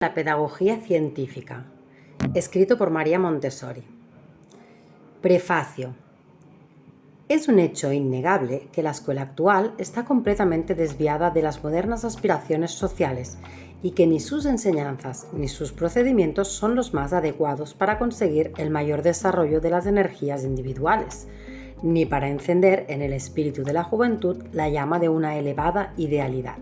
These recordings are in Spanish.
La pedagogía científica, escrito por María Montessori. Prefacio. Es un hecho innegable que la escuela actual está completamente desviada de las modernas aspiraciones sociales y que ni sus enseñanzas ni sus procedimientos son los más adecuados para conseguir el mayor desarrollo de las energías individuales, ni para encender en el espíritu de la juventud la llama de una elevada idealidad.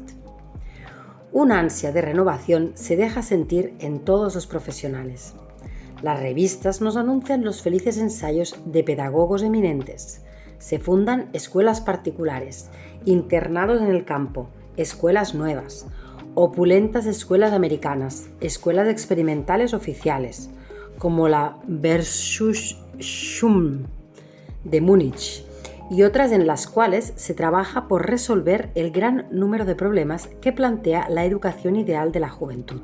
Una ansia de renovación se deja sentir en todos los profesionales. Las revistas nos anuncian los felices ensayos de pedagogos eminentes. Se fundan escuelas particulares, internados en el campo, escuelas nuevas, opulentas escuelas americanas, escuelas experimentales oficiales, como la Berufsschule de Múnich, y otras en las cuales se trabaja por resolver el gran número de problemas que plantea la educación ideal de la juventud.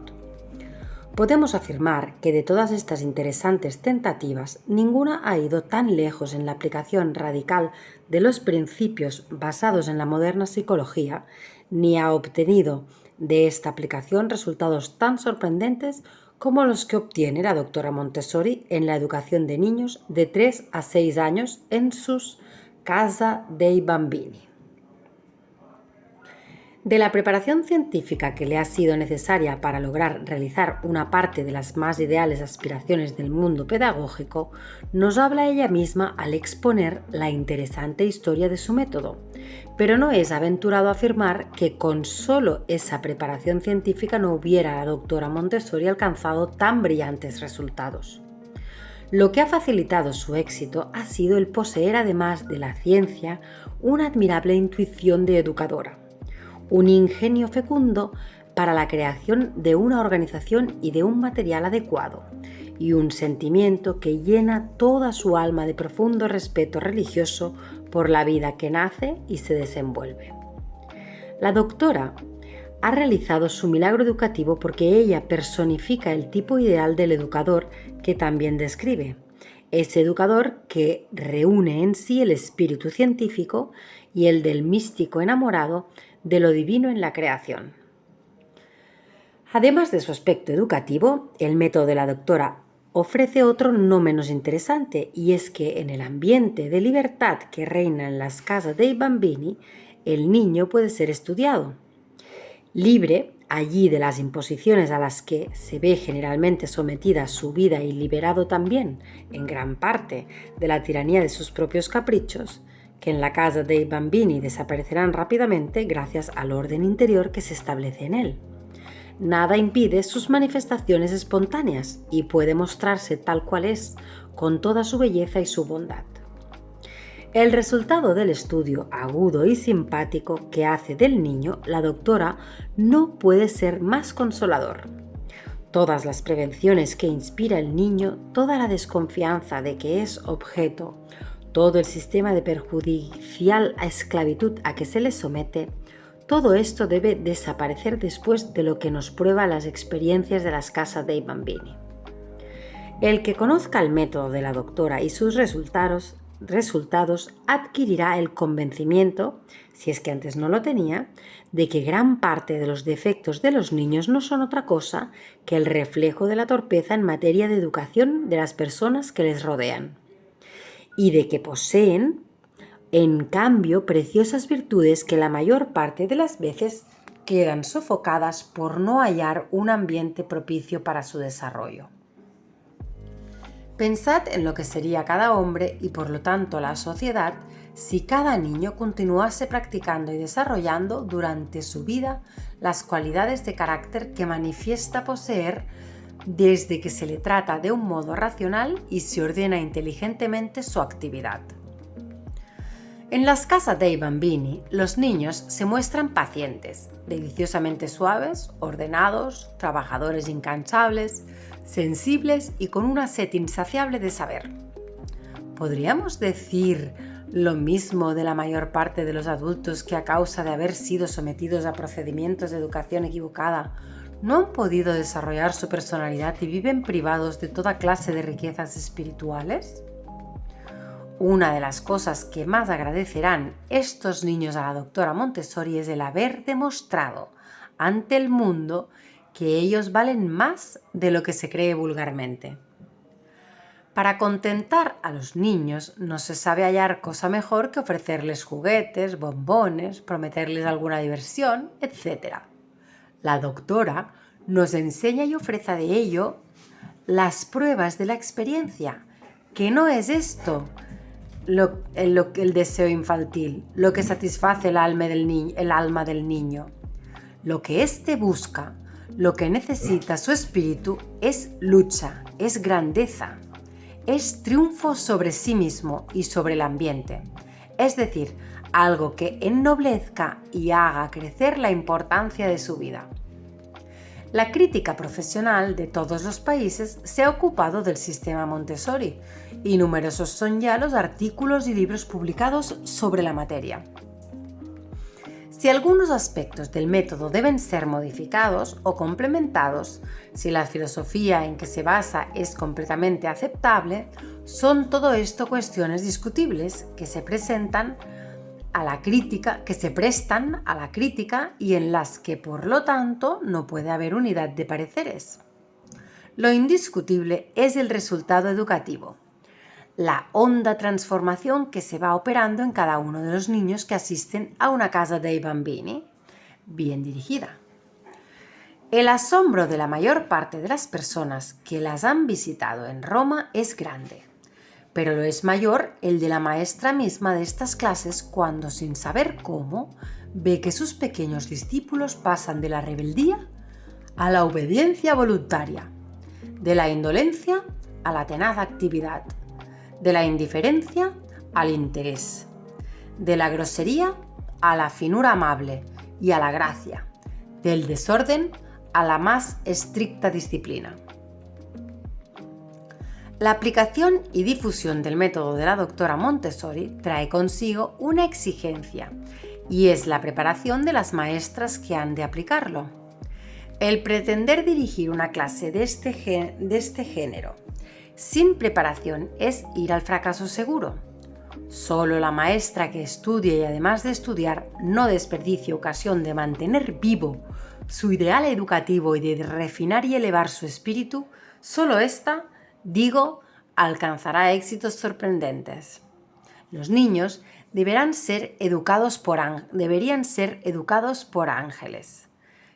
Podemos afirmar que de todas estas interesantes tentativas, ninguna ha ido tan lejos en la aplicación radical de los principios basados en la moderna psicología, ni ha obtenido de esta aplicación resultados tan sorprendentes como los que obtiene la doctora Montessori en la educación de niños de 3 a 6 años en sus Casa dei Bambini. De la preparación científica que le ha sido necesaria para lograr realizar una parte de las más ideales aspiraciones del mundo pedagógico, nos habla ella misma al exponer la interesante historia de su método, pero no es aventurado afirmar que con solo esa preparación científica no hubiera la doctora Montessori alcanzado tan brillantes resultados. Lo que ha facilitado su éxito ha sido el poseer, además de la ciencia, una admirable intuición de educadora, un ingenio fecundo para la creación de una organización y de un material adecuado, y un sentimiento que llena toda su alma de profundo respeto religioso por la vida que nace y se desenvuelve. La doctora ha realizado su milagro educativo porque ella personifica el tipo ideal del educador que también describe. Ese educador que reúne en sí el espíritu científico y el del místico enamorado de lo divino en la creación. Además de su aspecto educativo, el método de la doctora ofrece otro no menos interesante, y es que en el ambiente de libertad que reina en las casas dei bambini, el niño puede ser estudiado. Libre allí de las imposiciones a las que se ve generalmente sometida su vida y liberado también, en gran parte, de la tiranía de sus propios caprichos, que en la casa dei bambini desaparecerán rápidamente gracias al orden interior que se establece en él. Nada impide sus manifestaciones espontáneas y puede mostrarse tal cual es, con toda su belleza y su bondad. El resultado del estudio agudo y simpático que hace del niño la doctora no puede ser más consolador. Todas las prevenciones que inspira el niño, toda la desconfianza de que es objeto, todo el sistema de perjudicial esclavitud a que se le somete, todo esto debe desaparecer después de lo que nos prueba las experiencias de las casas dei bambini. El que conozca el método de la doctora y sus resultados adquirirá el convencimiento, si es que antes no lo tenía, de que gran parte de los defectos de los niños no son otra cosa que el reflejo de la torpeza en materia de educación de las personas que les rodean, y de que poseen, en cambio, preciosas virtudes que la mayor parte de las veces quedan sofocadas por no hallar un ambiente propicio para su desarrollo. Pensad en lo que sería cada hombre y por lo tanto la sociedad si cada niño continuase practicando y desarrollando durante su vida las cualidades de carácter que manifiesta poseer desde que se le trata de un modo racional y se ordena inteligentemente su actividad. En las casas dei bambini, los niños se muestran pacientes, deliciosamente suaves, ordenados, trabajadores incansables, sensibles y con una sed insaciable de saber. ¿Podríamos decir lo mismo de la mayor parte de los adultos que a causa de haber sido sometidos a procedimientos de educación equivocada no han podido desarrollar su personalidad y viven privados de toda clase de riquezas espirituales? Una de las cosas que más agradecerán estos niños a la doctora Montessori es el haber demostrado ante el mundo que ellos valen más de lo que se cree vulgarmente. Para contentar a los niños no se sabe hallar cosa mejor que ofrecerles juguetes, bombones, prometerles alguna diversión, etc. La doctora nos enseña y ofrece de ello las pruebas de la experiencia, que no es esto el deseo infantil, lo que satisface el alma del niño. Lo que éste busca, lo que necesita su espíritu es lucha, es grandeza, es triunfo sobre sí mismo y sobre el ambiente, es decir, algo que ennoblezca y haga crecer la importancia de su vida. La crítica profesional de todos los países se ha ocupado del sistema Montessori y numerosos son ya los artículos y libros publicados sobre la materia. Si algunos aspectos del método deben ser modificados o complementados, si la filosofía en que se basa es completamente aceptable, son todo esto cuestiones discutibles que se prestan a la crítica y en las que, por lo tanto, no puede haber unidad de pareceres. Lo indiscutible es el resultado educativo, la honda transformación que se va operando en cada uno de los niños que asisten a una casa dei bambini, bien dirigida. El asombro de la mayor parte de las personas que las han visitado en Roma es grande, pero lo es mayor el de la maestra misma de estas clases cuando, sin saber cómo, ve que sus pequeños discípulos pasan de la rebeldía a la obediencia voluntaria, de la indolencia a la tenaz actividad, de la indiferencia al interés, de la grosería a la finura amable y a la gracia, del desorden a la más estricta disciplina. La aplicación y difusión del método de la doctora Montessori trae consigo una exigencia, y es la preparación de las maestras que han de aplicarlo. El pretender dirigir una clase de este género sin preparación es ir al fracaso seguro. Solo la maestra que estudia y además de estudiar no desperdicie ocasión de mantener vivo su ideal educativo y de refinar y elevar su espíritu, solo ésta, alcanzará éxitos sorprendentes. Los niños deberían ser educados por ángeles.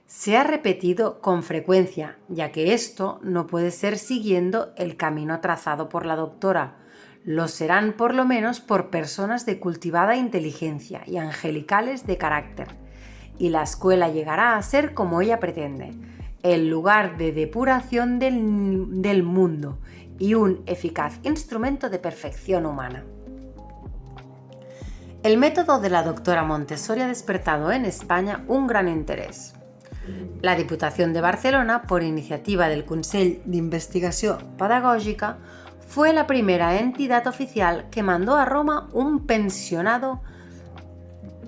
Se ha repetido con frecuencia, ya que esto no puede ser siguiendo el camino trazado por la doctora. Lo serán por lo menos por personas de cultivada inteligencia y angelicales de carácter. Y la escuela llegará a ser como ella pretende, el lugar de depuración del mundo y un eficaz instrumento de perfección humana. El método de la doctora Montessori ha despertado en España un gran interés. La Diputación de Barcelona, por iniciativa del Consell d'Investigació Pedagògica, fue la primera entidad oficial que mandó a Roma un pensionado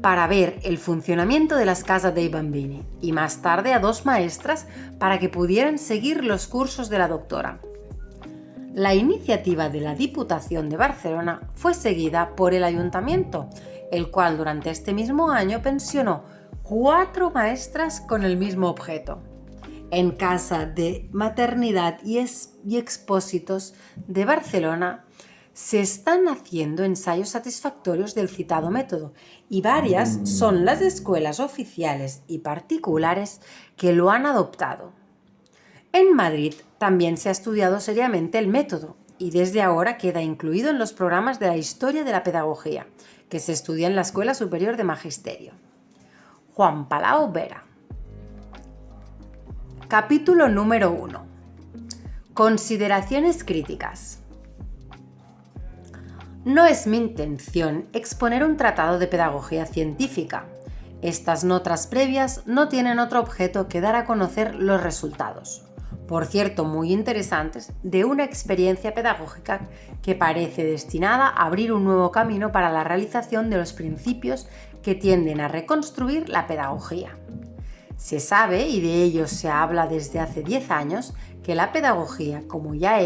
para ver el funcionamiento de las casas dei bambini y más tarde a 2 maestras para que pudieran seguir los cursos de la doctora. La iniciativa de la Diputación de Barcelona fue seguida por el Ayuntamiento, el cual durante este mismo año pensionó 4 maestras con el mismo objeto. En Casa de Maternidad y Expósitos de Barcelona se están haciendo ensayos satisfactorios del citado método y varias son las escuelas oficiales y particulares que lo han adoptado. En Madrid también se ha estudiado seriamente el método y desde ahora queda incluido en los programas de la historia de la pedagogía que se estudia en la Escuela Superior de Magisterio. Juan Palau Vera. Capítulo número 1. Consideraciones críticas. No es mi intención exponer un tratado de pedagogía científica. Estas notas previas no tienen otro objeto que dar a conocer los resultados, por cierto muy interesantes, de una experiencia pedagógica que parece destinada a abrir un nuevo camino para la realización de los principios que tienden a reconstruir la pedagogía. Se sabe, y de ello se habla desde hace 10 años, que la pedagogía, como ya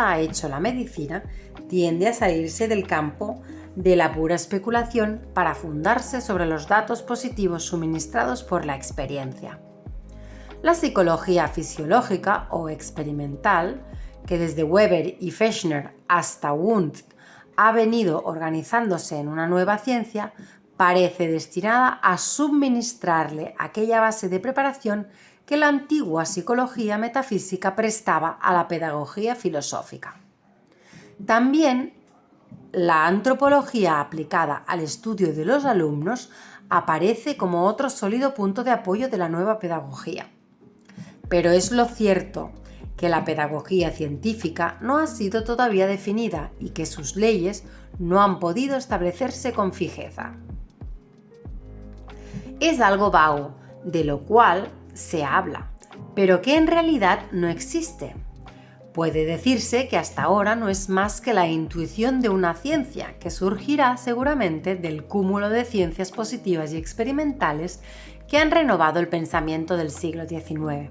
ha hecho la medicina, tiende a salirse del campo de la pura especulación para fundarse sobre los datos positivos suministrados por la experiencia. La psicología fisiológica o experimental, que desde Weber y Fechner hasta Wundt ha venido organizándose en una nueva ciencia, parece destinada a suministrarle aquella base de preparación que la antigua psicología metafísica prestaba a la pedagogía filosófica. También la antropología aplicada al estudio de los alumnos aparece como otro sólido punto de apoyo de la nueva pedagogía. Pero es lo cierto que la pedagogía científica no ha sido todavía definida y que sus leyes no han podido establecerse con fijeza. Es algo vago, de lo cual se habla, pero que en realidad no existe. Puede decirse que hasta ahora no es más que la intuición de una ciencia que surgirá seguramente del cúmulo de ciencias positivas y experimentales que han renovado el pensamiento del siglo XIX.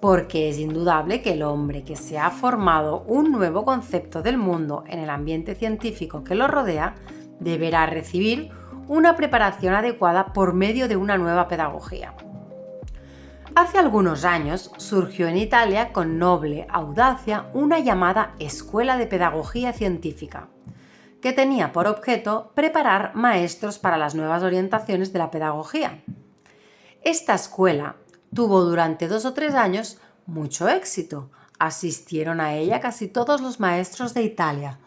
Porque es indudable que el hombre que se ha formado un nuevo concepto del mundo en el ambiente científico que lo rodea deberá recibir una preparación adecuada por medio de una nueva pedagogía. Hace algunos años surgió en Italia con noble audacia una llamada Escuela de Pedagogía Científica, que tenía por objeto preparar maestros para las nuevas orientaciones de la pedagogía. Esta escuela tuvo durante 2 o 3 años mucho éxito. Asistieron a ella casi todos los maestros de Italia.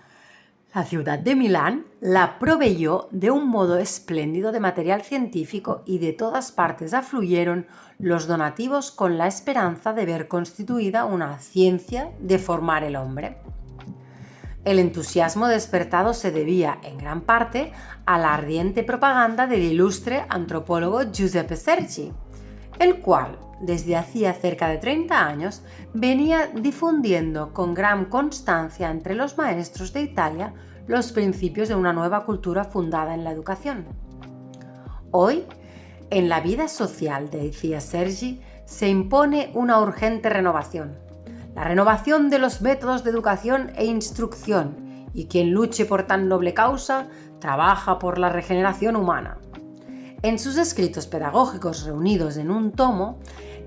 La ciudad de Milán la proveyó de un modo espléndido de material científico y de todas partes afluyeron los donativos con la esperanza de ver constituida una ciencia de formar el hombre. El entusiasmo despertado se debía, en gran parte, a la ardiente propaganda del ilustre antropólogo Giuseppe Sergi, el cual, desde hacía cerca de 30 años, venía difundiendo con gran constancia entre los maestros de Italia los principios de una nueva cultura fundada en la educación. Hoy, en la vida social, decía Sergi, se impone una urgente renovación. La renovación de los métodos de educación e instrucción, y quien luche por tan noble causa, trabaja por la regeneración humana. En sus escritos pedagógicos reunidos en un tomo,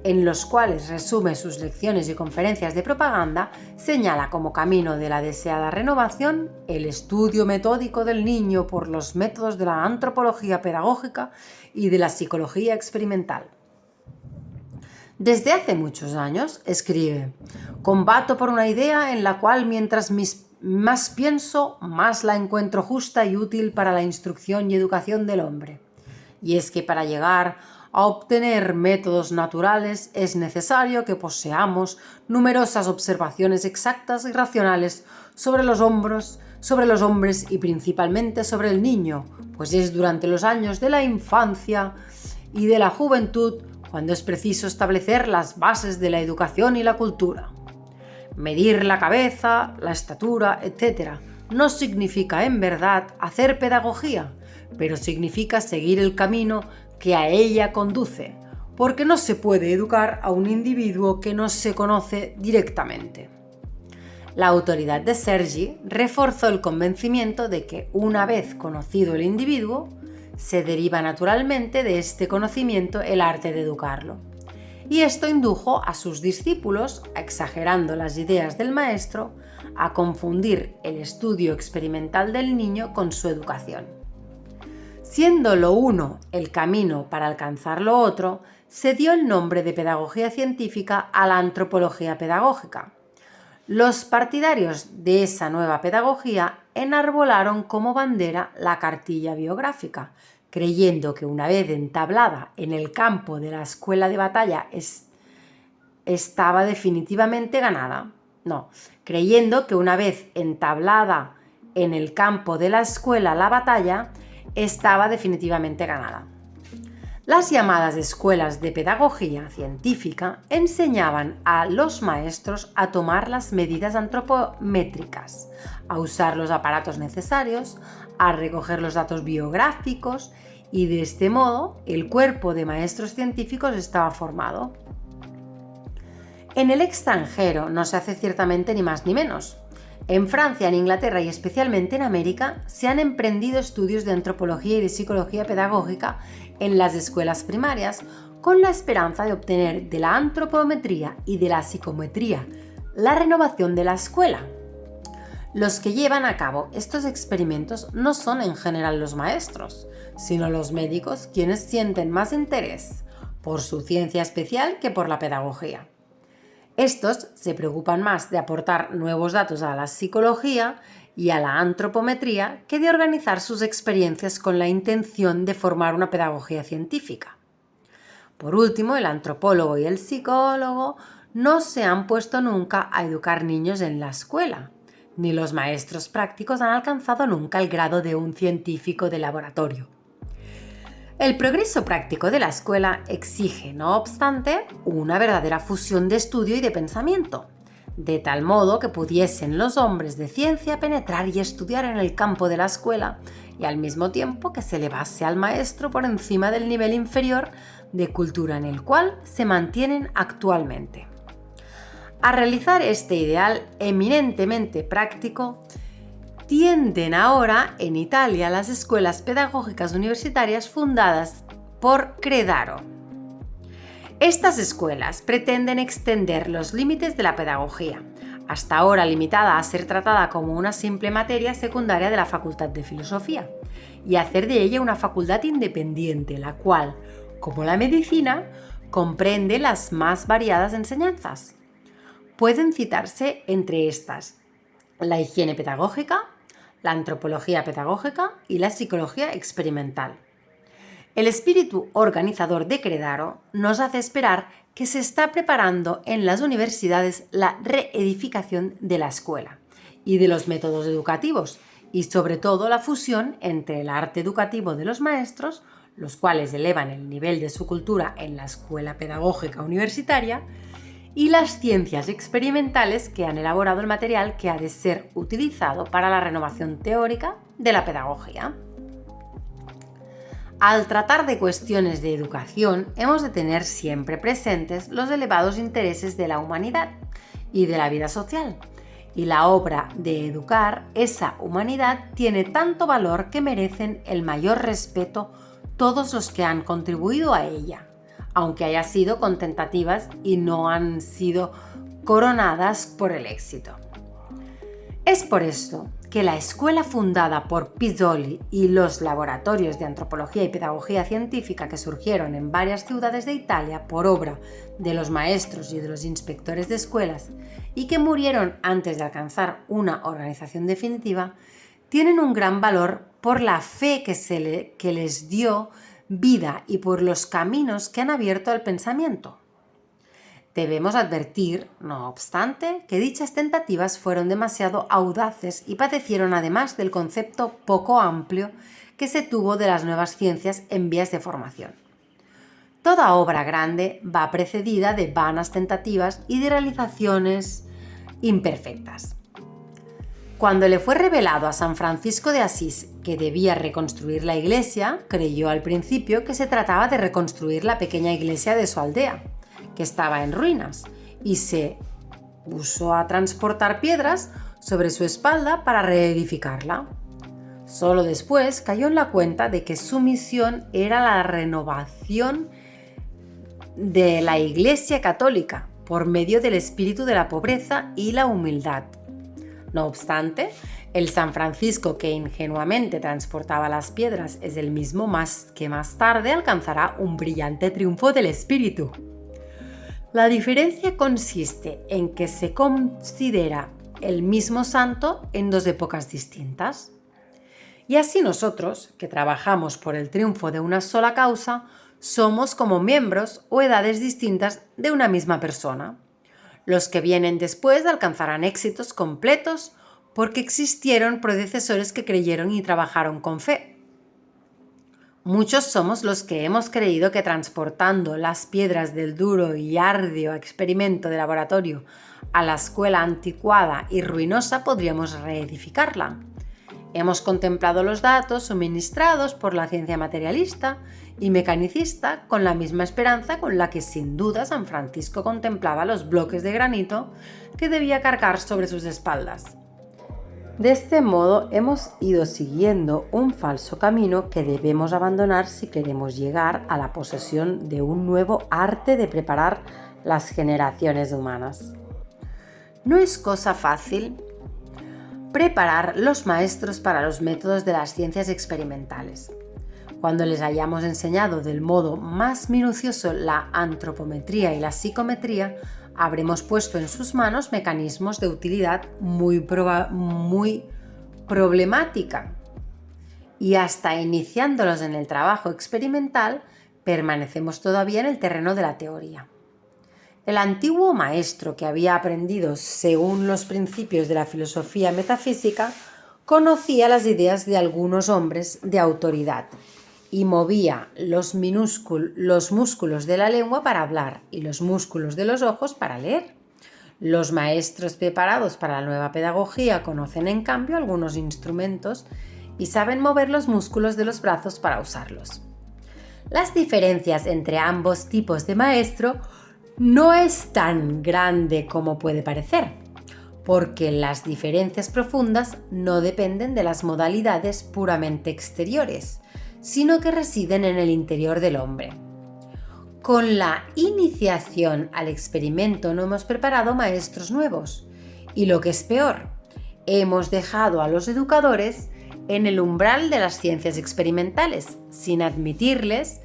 en los cuales resume sus lecciones y conferencias de propaganda, señala como camino de la deseada renovación el estudio metódico del niño por los métodos de la antropología pedagógica y de la psicología experimental. Desde hace muchos años, escribe, combato por una idea en la cual mientras más pienso, más la encuentro justa y útil para la instrucción y educación del hombre. Y es que para llegar a obtener métodos naturales es necesario que poseamos numerosas observaciones exactas y racionales sobre los hombres y principalmente sobre el niño, pues es durante los años de la infancia y de la juventud cuando es preciso establecer las bases de la educación y la cultura. Medir la cabeza, la estatura, etc. no significa en verdad hacer pedagogía, pero significa seguir el camino que a ella conduce, porque no se puede educar a un individuo que no se conoce directamente. La autoridad de Sergi reforzó el convencimiento de que una vez conocido el individuo, se deriva naturalmente de este conocimiento el arte de educarlo. Y esto indujo a sus discípulos, exagerando las ideas del maestro, a confundir el estudio experimental del niño con su educación. Siendo lo uno el camino para alcanzar lo otro, se dio el nombre de pedagogía científica a la antropología pedagógica. Los partidarios de esa nueva pedagogía enarbolaron como bandera la cartilla biográfica, creyendo que una vez entablada en el campo de la escuela de batalla estaba definitivamente ganada. Creyendo que una vez entablada en el campo de la escuela la batalla, estaba definitivamente ganada. Las llamadas escuelas de pedagogía científica enseñaban a los maestros a tomar las medidas antropométricas, a usar los aparatos necesarios, a recoger los datos biográficos y de este modo el cuerpo de maestros científicos estaba formado. En el extranjero no se hace ciertamente ni más ni menos. En Francia, en Inglaterra y especialmente en América se han emprendido estudios de antropología y de psicología pedagógica en las escuelas primarias con la esperanza de obtener de la antropometría y de la psicometría la renovación de la escuela. Los que llevan a cabo estos experimentos no son en general los maestros, sino los médicos, quienes sienten más interés por su ciencia especial que por la pedagogía. Estos se preocupan más de aportar nuevos datos a la psicología y a la antropometría que de organizar sus experiencias con la intención de formar una pedagogía científica. Por último, el antropólogo y el psicólogo no se han puesto nunca a educar niños en la escuela, ni los maestros prácticos han alcanzado nunca el grado de un científico de laboratorio. El progreso práctico de la escuela exige, no obstante, una verdadera fusión de estudio y de pensamiento, de tal modo que pudiesen los hombres de ciencia penetrar y estudiar en el campo de la escuela y al mismo tiempo que se elevase al maestro por encima del nivel inferior de cultura en el cual se mantienen actualmente. A realizar este ideal eminentemente práctico, tienden ahora en Italia las escuelas pedagógicas universitarias fundadas por Credaro. Estas escuelas pretenden extender los límites de la pedagogía, hasta ahora limitada a ser tratada como una simple materia secundaria de la Facultad de Filosofía, y hacer de ella una facultad independiente, la cual, como la medicina, comprende las más variadas enseñanzas. Pueden citarse entre estas la higiene pedagógica, la antropología pedagógica y la psicología experimental. El espíritu organizador de Credaro nos hace esperar que se está preparando en las universidades la reedificación de la escuela y de los métodos educativos y sobre todo la fusión entre el arte educativo de los maestros, los cuales elevan el nivel de su cultura en la escuela pedagógica universitaria, y las ciencias experimentales que han elaborado el material que ha de ser utilizado para la renovación teórica de la pedagogía. Al tratar de cuestiones de educación, hemos de tener siempre presentes los elevados intereses de la humanidad y de la vida social, y la obra de educar esa humanidad tiene tanto valor que merecen el mayor respeto todos los que han contribuido a ella, aunque haya sido con tentativas y no han sido coronadas por el éxito. Es por esto que la escuela fundada por Pizzoli y los laboratorios de antropología y pedagogía científica que surgieron en varias ciudades de Italia por obra de los maestros y de los inspectores de escuelas y que murieron antes de alcanzar una organización definitiva, tienen un gran valor por la fe que les dio vida y por los caminos que han abierto al pensamiento. Debemos advertir, no obstante, que dichas tentativas fueron demasiado audaces y padecieron además del concepto poco amplio que se tuvo de las nuevas ciencias en vías de formación. Toda obra grande va precedida de vanas tentativas y de realizaciones imperfectas. Cuando le fue revelado a San Francisco de Asís que debía reconstruir la iglesia, creyó al principio que se trataba de reconstruir la pequeña iglesia de su aldea, que estaba en ruinas, y se puso a transportar piedras sobre su espalda para reedificarla. Solo después cayó en la cuenta de que su misión era la renovación de la Iglesia católica por medio del espíritu de la pobreza y la humildad. No obstante, el San Francisco que ingenuamente transportaba las piedras es el mismo que más tarde alcanzará un brillante triunfo del espíritu. La diferencia consiste en que se considera el mismo santo en dos épocas distintas. Y así nosotros, que trabajamos por el triunfo de una sola causa, somos como miembros o edades distintas de una misma persona. Los que vienen después alcanzarán éxitos completos porque existieron predecesores que creyeron y trabajaron con fe. Muchos somos los que hemos creído que transportando las piedras del duro y arduo experimento de laboratorio a la escuela anticuada y ruinosa podríamos reedificarla. Hemos contemplado los datos suministrados por la ciencia materialista y mecanicista con la misma esperanza con la que sin duda San Francisco contemplaba los bloques de granito que debía cargar sobre sus espaldas. De este modo hemos ido siguiendo un falso camino que debemos abandonar si queremos llegar a la posesión de un nuevo arte de preparar las generaciones humanas. No es cosa fácil preparar los maestros para los métodos de las ciencias experimentales. Cuando les hayamos enseñado del modo más minucioso la antropometría y la psicometría, habremos puesto en sus manos mecanismos de utilidad muy problemática. Y hasta iniciándolos en el trabajo experimental, permanecemos todavía en el terreno de la teoría. El antiguo maestro, que había aprendido según los principios de la filosofía metafísica, conocía las ideas de algunos hombres de autoridad y movía los músculos de la lengua para hablar y los músculos de los ojos para leer. Los maestros preparados para la nueva pedagogía conocen, en cambio, algunos instrumentos y saben mover los músculos de los brazos para usarlos. Las diferencias entre ambos tipos de maestro no es tan grande como puede parecer, porque las diferencias profundas no dependen de las modalidades puramente exteriores, sino que residen en el interior del hombre. Con la iniciación al experimento no hemos preparado maestros nuevos, y lo que es peor, hemos dejado a los educadores en el umbral de las ciencias experimentales, sin admitirles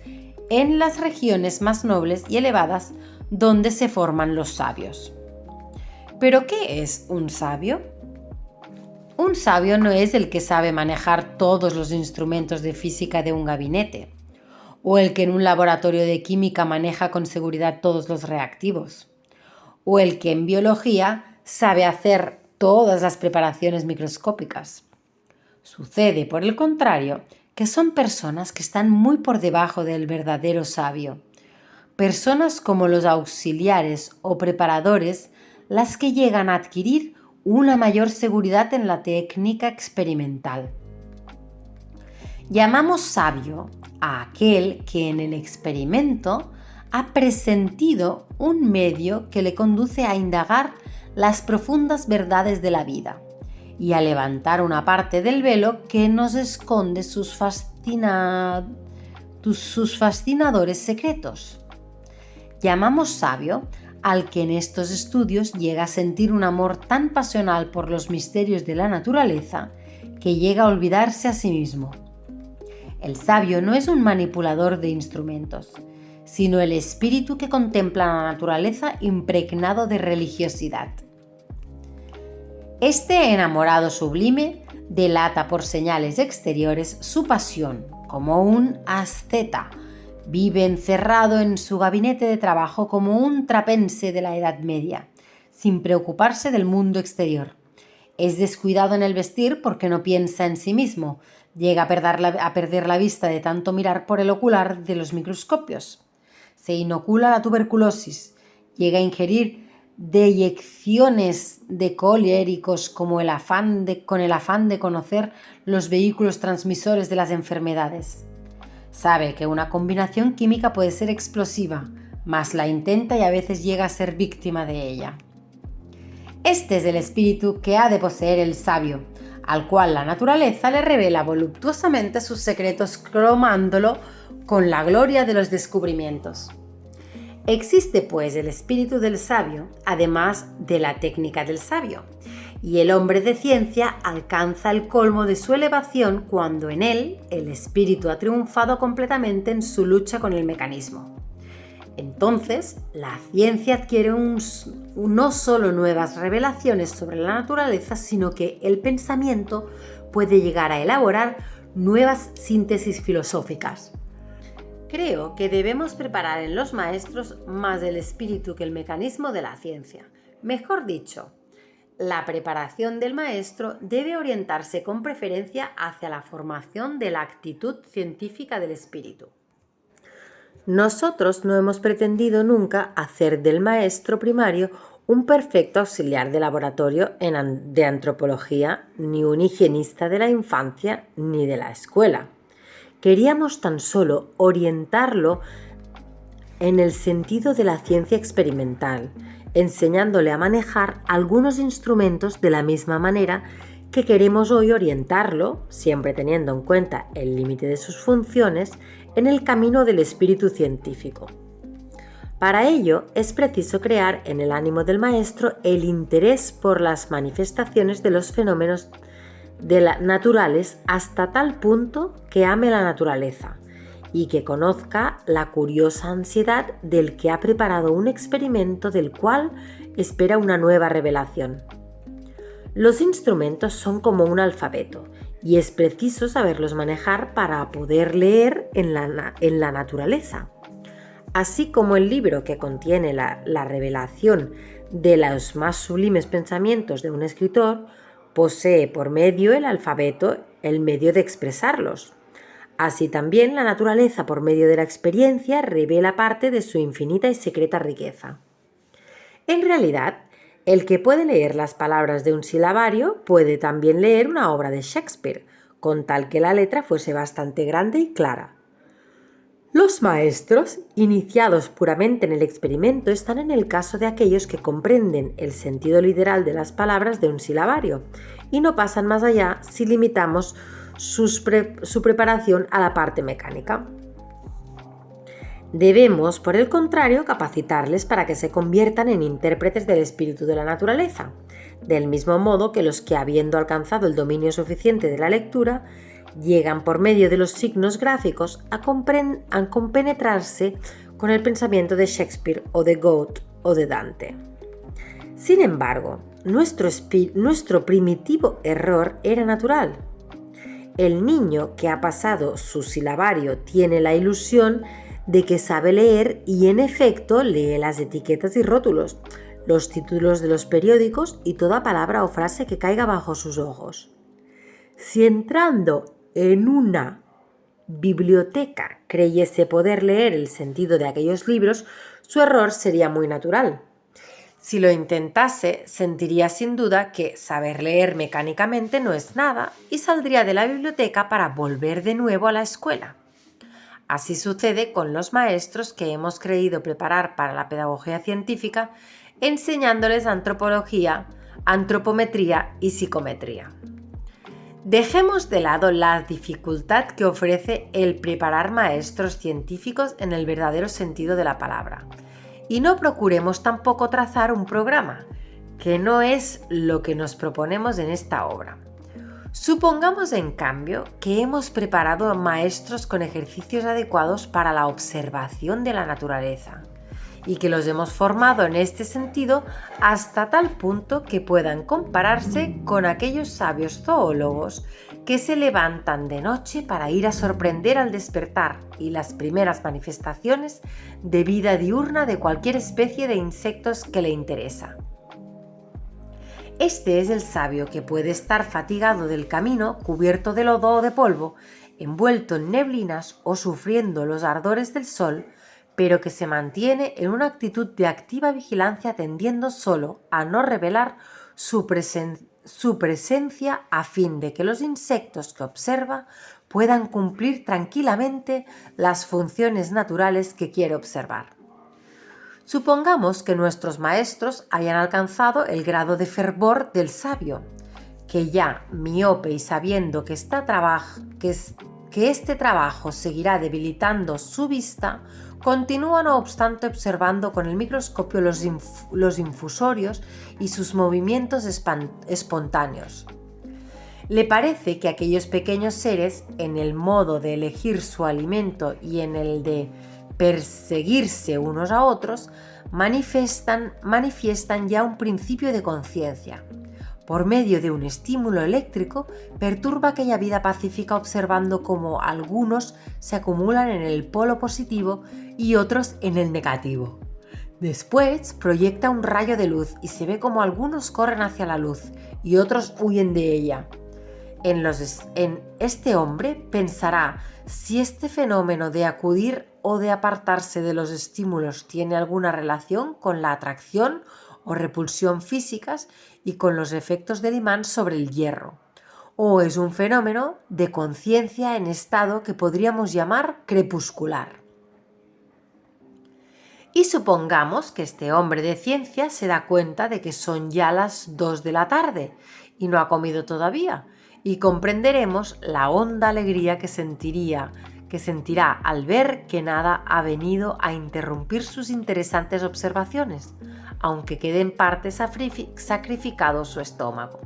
en las regiones más nobles y elevadas donde se forman los sabios. ¿Pero qué es un sabio? Un sabio no es el que sabe manejar todos los instrumentos de física de un gabinete, o el que en un laboratorio de química maneja con seguridad todos los reactivos, o el que en biología sabe hacer todas las preparaciones microscópicas. Sucede, por el contrario, que son personas que están muy por debajo del verdadero sabio. Personas como los auxiliares o preparadores, las que llegan a adquirir una mayor seguridad en la técnica experimental. Llamamos sabio a aquel que en el experimento ha presentido un medio que le conduce a indagar las profundas verdades de la vida y a levantar una parte del velo que nos esconde sus fascinadores secretos. Llamamos sabio al que en estos estudios llega a sentir un amor tan pasional por los misterios de la naturaleza que llega a olvidarse a sí mismo. El sabio no es un manipulador de instrumentos, sino el espíritu que contempla la naturaleza impregnado de religiosidad. Este enamorado sublime delata por señales exteriores su pasión, como un asceta. Vive encerrado en su gabinete de trabajo como un trapense de la Edad Media, sin preocuparse del mundo exterior. Es descuidado en el vestir porque no piensa en sí mismo. Llega a perder la vista de tanto mirar por el ocular de los microscopios. Se inocula la tuberculosis. Llega a ingerir deyecciones de coléricos con el afán de conocer los vehículos transmisores de las enfermedades. Sabe que una combinación química puede ser explosiva, mas la intenta y a veces llega a ser víctima de ella. Este es el espíritu que ha de poseer el sabio, al cual la naturaleza le revela voluptuosamente sus secretos cromándolo con la gloria de los descubrimientos. Existe pues el espíritu del sabio, además de la técnica del sabio, y el hombre de ciencia alcanza el colmo de su elevación cuando en él el espíritu ha triunfado completamente en su lucha con el mecanismo. Entonces, la ciencia adquiere no solo nuevas revelaciones sobre la naturaleza, sino que el pensamiento puede llegar a elaborar nuevas síntesis filosóficas. Creo que debemos preparar en los maestros más el espíritu que el mecanismo de la ciencia. Mejor dicho, la preparación del maestro debe orientarse con preferencia hacia la formación de la actitud científica del espíritu. Nosotros no hemos pretendido nunca hacer del maestro primario un perfecto auxiliar de laboratorio de antropología, ni un higienista de la infancia ni de la escuela. Queríamos tan solo orientarlo en el sentido de la ciencia experimental, enseñándole a manejar algunos instrumentos de la misma manera que queremos hoy orientarlo, siempre teniendo en cuenta el límite de sus funciones, en el camino del espíritu científico. Para ello es preciso crear en el ánimo del maestro el interés por las manifestaciones de los fenómenos naturales hasta tal punto que ame la naturaleza y que conozca la curiosa ansiedad del que ha preparado un experimento del cual espera una nueva revelación. Los instrumentos son como un alfabeto y es preciso saberlos manejar para poder leer en la naturaleza. Así como el libro que contiene la revelación de los más sublimes pensamientos de un escritor, posee por medio el alfabeto el medio de expresarlos. Así también la naturaleza, por medio de la experiencia, revela parte de su infinita y secreta riqueza. En realidad, el que puede leer las palabras de un silabario puede también leer una obra de Shakespeare, con tal que la letra fuese bastante grande y clara. Los maestros, iniciados puramente en el experimento, están en el caso de aquellos que comprenden el sentido literal de las palabras de un silabario y no pasan más allá si limitamos su preparación a la parte mecánica. Debemos, por el contrario, capacitarles para que se conviertan en intérpretes del espíritu de la naturaleza, del mismo modo que los que, habiendo alcanzado el dominio suficiente de la lectura, llegan por medio de los signos gráficos a compenetrarse con el pensamiento de Shakespeare o de Goethe o de Dante. Sin embargo, nuestro primitivo error era natural. El niño que ha pasado su silabario tiene la ilusión de que sabe leer y en efecto lee las etiquetas y rótulos, los títulos de los periódicos y toda palabra o frase que caiga bajo sus ojos. Si entrando en una biblioteca creyese poder leer el sentido de aquellos libros, su error sería muy natural. Si lo intentase, sentiría sin duda que saber leer mecánicamente no es nada y saldría de la biblioteca para volver de nuevo a la escuela. Así sucede con los maestros que hemos creído preparar para la pedagogía científica, enseñándoles antropología, antropometría y psicometría. Dejemos de lado la dificultad que ofrece el preparar maestros científicos en el verdadero sentido de la palabra y no procuremos tampoco trazar un programa, que no es lo que nos proponemos en esta obra. Supongamos, en cambio, que hemos preparado maestros con ejercicios adecuados para la observación de la naturaleza y que los hemos formado en este sentido hasta tal punto que puedan compararse con aquellos sabios zoólogos que se levantan de noche para ir a sorprender al despertar y las primeras manifestaciones de vida diurna de cualquier especie de insectos que le interesa. Este es el sabio que puede estar fatigado del camino, cubierto de lodo o de polvo, envuelto en neblinas o sufriendo los ardores del sol, pero que se mantiene en una actitud de activa vigilancia tendiendo solo a no revelar su presencia a fin de que los insectos que observa puedan cumplir tranquilamente las funciones naturales que quiere observar. Supongamos que nuestros maestros hayan alcanzado el grado de fervor del sabio, que ya, miope y sabiendo que este trabajo seguirá debilitando su vista, continúa no obstante observando con el microscopio los infusorios y sus movimientos espontáneos. Le parece que aquellos pequeños seres, en el modo de elegir su alimento y en el de perseguirse unos a otros, manifiestan ya un principio de conciencia. Por medio de un estímulo eléctrico, perturba aquella vida pacífica observando cómo algunos se acumulan en el polo positivo y otros en el negativo. Después proyecta un rayo de luz y se ve como algunos corren hacia la luz y otros huyen de ella. En este hombre pensará si este fenómeno de acudir o de apartarse de los estímulos tiene alguna relación con la atracción o repulsión físicas y con los efectos del imán sobre el hierro, o es un fenómeno de conciencia en estado que podríamos llamar crepuscular. Y supongamos que este hombre de ciencia se da cuenta de que son ya las 2 de la tarde y no ha comido todavía, y comprenderemos la honda alegría que sentirá al ver que nada ha venido a interrumpir sus interesantes observaciones, aunque quede en parte sacrificado su estómago.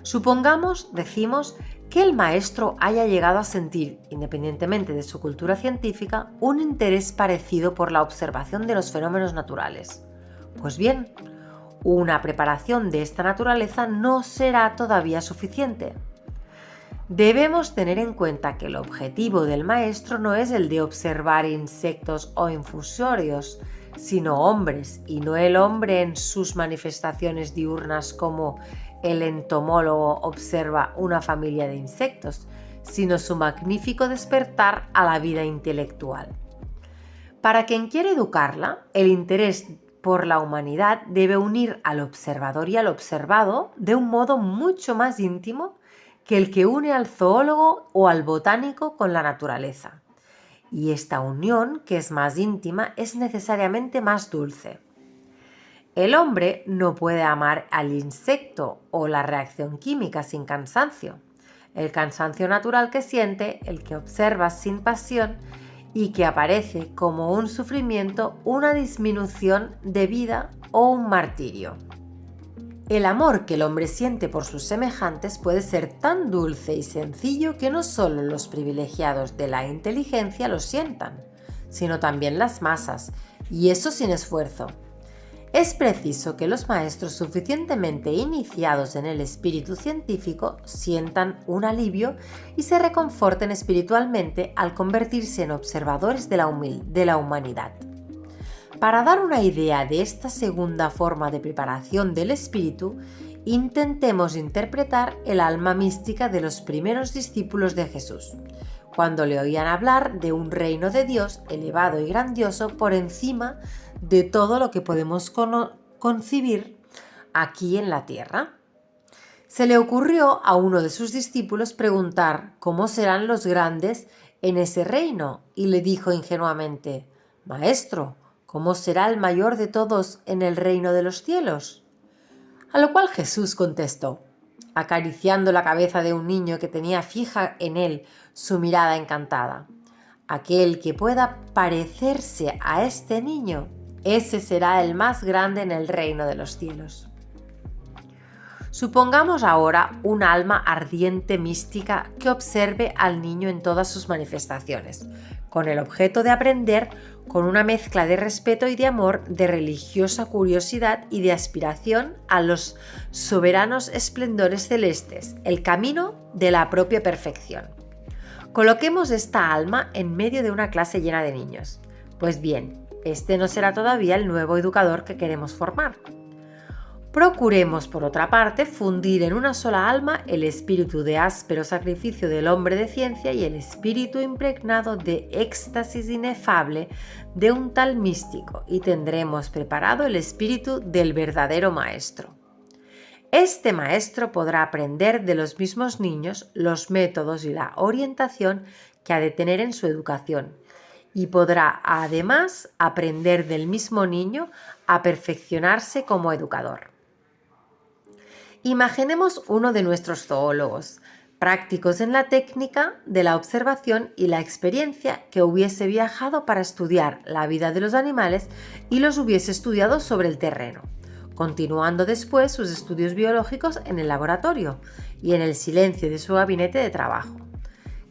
Supongamos, decimos, que el maestro haya llegado a sentir, independientemente de su cultura científica, un interés parecido por la observación de los fenómenos naturales. Pues bien, una preparación de esta naturaleza no será todavía suficiente. Debemos tener en cuenta que el objetivo del maestro no es el de observar insectos o infusorios, sino hombres, y no el hombre en sus manifestaciones diurnas como el entomólogo observa una familia de insectos, sino su magnífico despertar a la vida intelectual. Para quien quiere educarla, el interés por la humanidad debe unir al observador y al observado de un modo mucho más íntimo que el que une al zoólogo o al botánico con la naturaleza. Y esta unión, que es más íntima, es necesariamente más dulce. El hombre no puede amar al insecto o la reacción química sin cansancio. El cansancio natural que siente, el que observa sin pasión y que aparece como un sufrimiento, una disminución de vida o un martirio. El amor que el hombre siente por sus semejantes puede ser tan dulce y sencillo que no solo los privilegiados de la inteligencia lo sientan, sino también las masas, y eso sin esfuerzo. Es preciso que los maestros suficientemente iniciados en el espíritu científico sientan un alivio y se reconforten espiritualmente al convertirse en observadores de la humanidad. Para dar una idea de esta segunda forma de preparación del espíritu, intentemos interpretar el alma mística de los primeros discípulos de Jesús, cuando le oían hablar de un reino de Dios elevado y grandioso por encima de todo lo que podemos concebir aquí en la tierra. Se le ocurrió a uno de sus discípulos preguntar cómo serán los grandes en ese reino y le dijo ingenuamente: «Maestro, ¿cómo será el mayor de todos en el reino de los cielos?». A lo cual Jesús contestó, acariciando la cabeza de un niño que tenía fija en él su mirada encantada: «Aquel que pueda parecerse a este niño, ese será el más grande en el reino de los cielos». Supongamos ahora un alma ardiente mística que observe al niño en todas sus manifestaciones, con el objeto de aprender, con una mezcla de respeto y de amor, de religiosa curiosidad y de aspiración a los soberanos esplendores celestes, el camino de la propia perfección. Coloquemos esta alma en medio de una clase llena de niños. Pues bien, este no será todavía el nuevo educador que queremos formar. Procuremos, por otra parte, fundir en una sola alma el espíritu de áspero sacrificio del hombre de ciencia y el espíritu impregnado de éxtasis inefable de un tal místico, y tendremos preparado el espíritu del verdadero maestro. Este maestro podrá aprender de los mismos niños los métodos y la orientación que ha de tener en su educación, y podrá además aprender del mismo niño a perfeccionarse como educador. Imaginemos uno de nuestros zoólogos, prácticos en la técnica de la observación y la experiencia, que hubiese viajado para estudiar la vida de los animales y los hubiese estudiado sobre el terreno, continuando después sus estudios biológicos en el laboratorio y en el silencio de su gabinete de trabajo.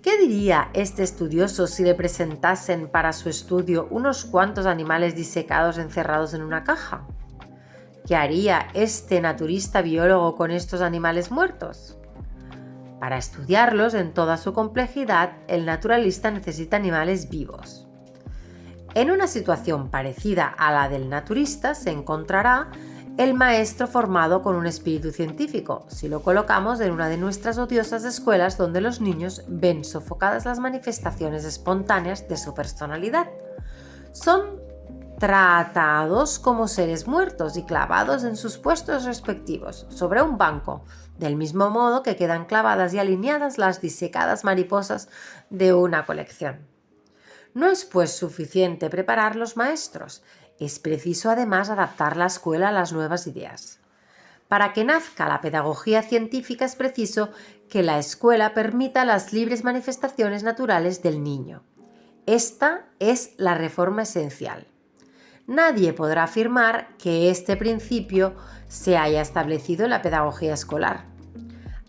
¿Qué diría este estudioso si le presentasen para su estudio unos cuantos animales disecados encerrados en una caja? ¿Qué haría este naturista biólogo con estos animales muertos? Para estudiarlos en toda su complejidad, el naturalista necesita animales vivos. En una situación parecida a la del naturista se encontrará el maestro formado con un espíritu científico, si lo colocamos en una de nuestras odiosas escuelas donde los niños ven sofocadas las manifestaciones espontáneas de su personalidad. Son tratados como seres muertos y clavados en sus puestos respectivos, sobre un banco, del mismo modo que quedan clavadas y alineadas las disecadas mariposas de una colección. No es pues suficiente preparar los maestros, Es preciso además adaptar la escuela a las nuevas ideas. Para que nazca la pedagogía científica es preciso que la escuela permita las libres manifestaciones naturales del niño. Esta es la reforma esencial. Nadie podrá afirmar que este principio se haya establecido en la pedagogía escolar.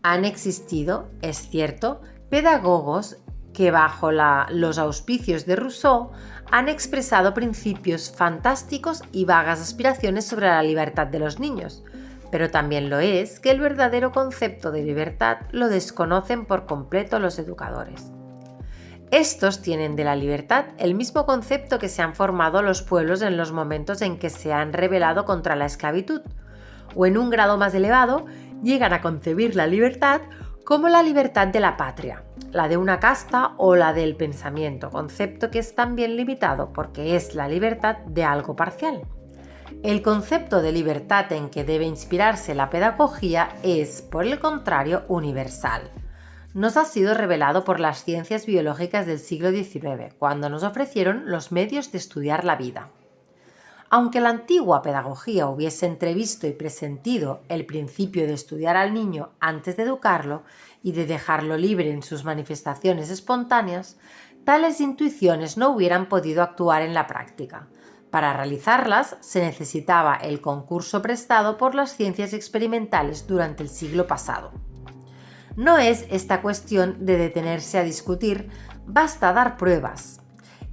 Han existido, es cierto, pedagogos que bajo los auspicios de Rousseau han expresado principios fantásticos y vagas aspiraciones sobre la libertad de los niños, pero también lo es que el verdadero concepto de libertad lo desconocen por completo los educadores. Estos tienen de la libertad el mismo concepto que se han formado los pueblos en los momentos en que se han rebelado contra la esclavitud, o en un grado más elevado llegan a concebir la libertad como la libertad de la patria, la de una casta o la del pensamiento, concepto que es también limitado porque es la libertad de algo parcial. El concepto de libertad en que debe inspirarse la pedagogía es, por el contrario, universal. Nos ha sido revelado por las ciencias biológicas del siglo XIX, cuando nos ofrecieron los medios de estudiar la vida. Aunque la antigua pedagogía hubiese entrevisto y presentido el principio de estudiar al niño antes de educarlo y de dejarlo libre en sus manifestaciones espontáneas, tales intuiciones no hubieran podido actuar en la práctica. Para realizarlas se necesitaba el concurso prestado por las ciencias experimentales durante el siglo pasado. No es esta cuestión de detenerse a discutir, basta dar pruebas.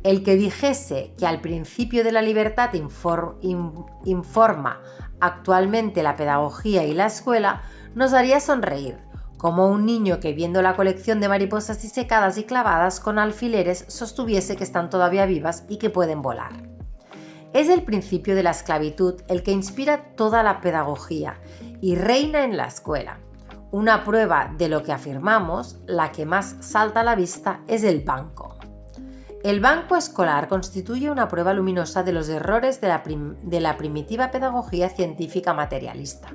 El que dijese que al principio de la libertad informa actualmente la pedagogía y la escuela nos haría sonreír, como un niño que viendo la colección de mariposas disecadas y clavadas con alfileres sostuviese que están todavía vivas y que pueden volar. Es el principio de la esclavitud el que inspira toda la pedagogía y reina en la escuela. Una prueba de lo que afirmamos, la que más salta a la vista, es el banco. El banco escolar constituye una prueba luminosa de los errores de la primitiva pedagogía científica materialista,